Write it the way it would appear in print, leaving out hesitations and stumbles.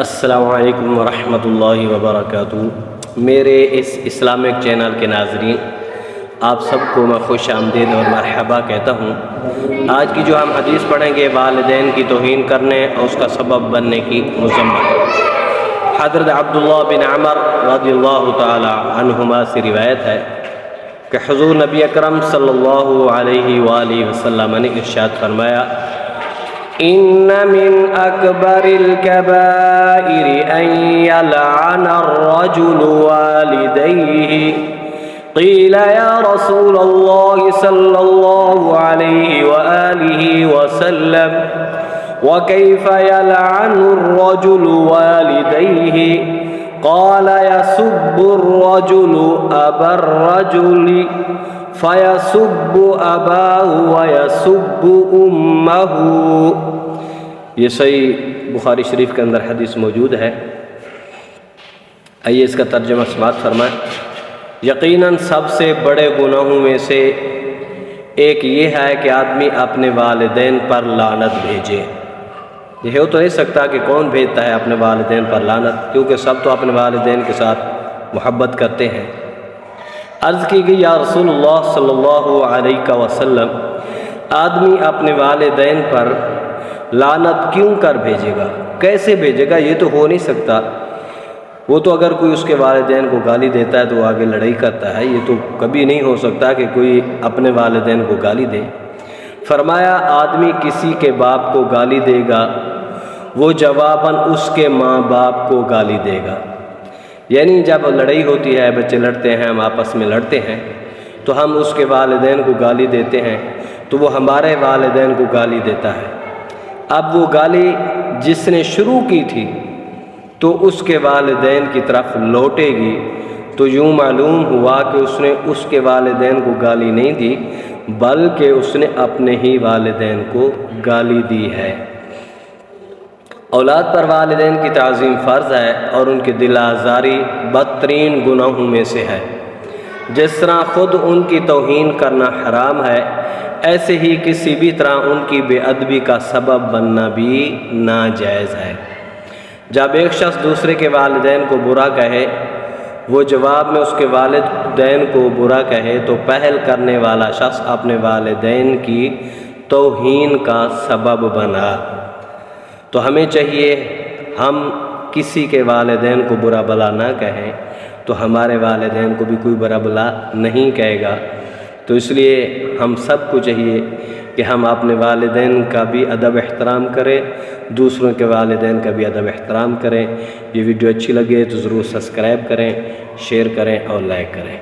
السلام علیکم ورحمۃ اللہ وبرکاتہ۔ میرے اس اسلامک چینل کے ناظرین، آپ سب کو میں خوش آمدید اور مرحبا کہتا ہوں۔ آج کی جو ہم حدیث پڑھیں گے والدین کی توہین کرنے اور اس کا سبب بننے کی مذمت۔ حضرت عبداللہ بن عمر رضی اللہ تعالی عنہما سے روایت ہے کہ حضور نبی اکرم صلی اللہ علیہ وآلہ وسلم نے ارشاد فرمایا: ان من اکبر الکبائر ان یلعن الرجل والدیہ قیل یا رسول اللہ صلی اللہ علیہ وآلہ وسلم وکیف یلعن الرجل والدیہ قال یسب الرجل ابا الرجل فَيَسُبُّ أَبَاهُ وَيَسُبُّ أُمَّهُ۔ یہ صحیح بخاری شریف کے اندر حدیث موجود ہے۔ آئیے اس کا ترجمہ سماعت فرمائیں۔ یقیناً سب سے بڑے گناہوں میں سے ایک یہ ہے کہ آدمی اپنے والدین پر لعنت بھیجے۔ یہ ہو تو نہیں سکتا کہ کون بھیجتا ہے اپنے والدین پر لعنت، کیونکہ سب تو اپنے والدین کے ساتھ محبت کرتے ہیں۔ عرض کی گئی: یا رسول اللہ صلی اللہ علیہ وسلم، آدمی اپنے والدین پر لعنت کیوں کر بھیجے گا؟ کیسے بھیجے گا؟ یہ تو ہو نہیں سکتا۔ وہ تو اگر کوئی اس کے والدین کو گالی دیتا ہے تو وہ آگے لڑائی کرتا ہے، یہ تو کبھی نہیں ہو سکتا کہ کوئی اپنے والدین کو گالی دے۔ فرمایا آدمی کسی کے باپ کو گالی دے گا، وہ جواباً اس کے ماں باپ کو گالی دے گا۔ یعنی جب لڑائی ہوتی ہے، بچے لڑتے ہیں، ہم آپس میں لڑتے ہیں، تو ہم اس کے والدین کو گالی دیتے ہیں تو وہ ہمارے والدین کو گالی دیتا ہے۔ اب وہ گالی جس نے شروع کی تھی تو اس کے والدین کی طرف لوٹے گی، تو یوں معلوم ہوا کہ اس نے اس کے والدین کو گالی نہیں دی بلکہ اس نے اپنے ہی والدین کو گالی دی ہے۔ اولاد پر والدین کی تعظیم فرض ہے اور ان کی دل آزاری بدترین گناہوں میں سے ہے۔ جس طرح خود ان کی توہین کرنا حرام ہے، ایسے ہی کسی بھی طرح ان کی بے ادبی کا سبب بننا بھی ناجائز ہے۔ جب ایک شخص دوسرے کے والدین کو برا کہے، وہ جواب میں اس کے والدین کو برا کہے، تو پہل کرنے والا شخص اپنے والدین کی توہین کا سبب بنا۔ تو ہمیں چاہیے ہم کسی کے والدین کو برا بلا نہ کہیں تو ہمارے والدین کو بھی کوئی برا بلا نہیں کہے گا۔ تو اس لیے ہم سب کو چاہیے کہ ہم اپنے والدین کا بھی ادب احترام کریں، دوسروں کے والدین کا بھی ادب احترام کریں۔ یہ ویڈیو اچھی لگے تو ضرور سبسکرائب کریں، شیئر کریں اور لائک کریں۔